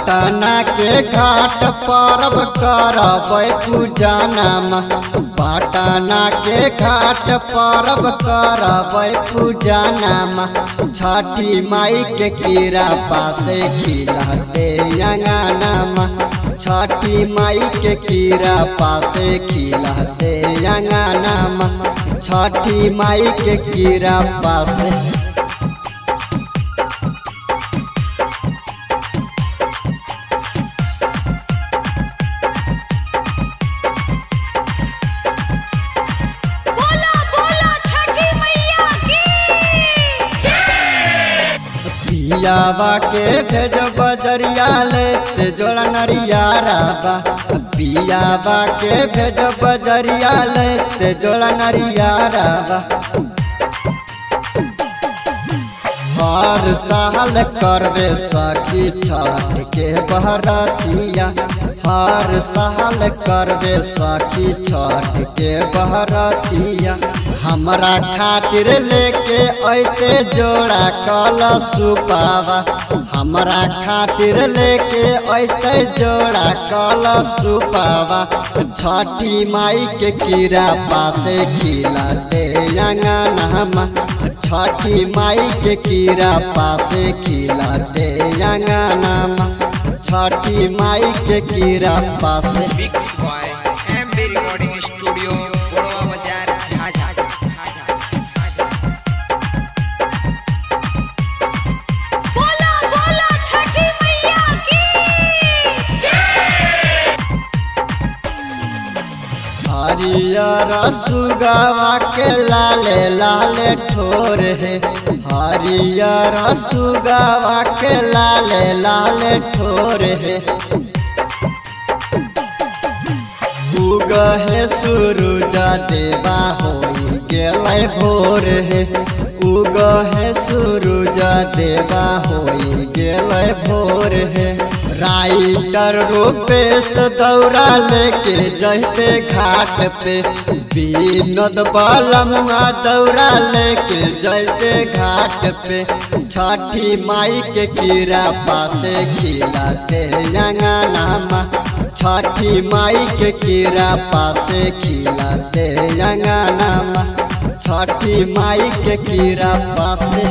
पटना के घाट परब करबै पूजनमा। पटना के घाट परब करबै पूजनमा। छठी माई के कीड़ा पासे खिलते अंगनमा। छठी माई के कीड़ा पासे खिलते अंगनमा। छठी माई के कीड़ा पासे पियावा के भेज बजरिया लेते जोड़ा नरिया राबा। पियावा के भेज बजरिया लेते जोड़ा नरिया राबा। हर साल करवे सखी छठ के बहरतिया। हर साल करवे सखी छठ के बहरतिया। हमरा खातिर लेके ऐते जोड़ा कलशुपावा। हमरा खातिर लेके ऐते जोड़ा कलशुपावा। छठी माई के कीड़ा पासे खिलते अंगनमा। छठी माई के कीड़ा पासे खिलते अंगनमा। छठी माई के कीड़ा पासे हरियर सुगवा के लाले लाले ठोर है। हरियर सुगवा के लाले लाले ठोर है। उगहे सूरज देवा होई गेलै भोर है। उगहे सूरज देवा होई गेलै भोर है। राइटर रूपेश दौरा लेके जहते घाट पे। विनोद बलमुआ दौरा लेके जहते घाट पे। छठी माई के कीड़ा पासे खिलते अंगनमा। छठी माई के कीड़ा पासे खिलते अंगनमा। छठी माई के कीड़ा पासे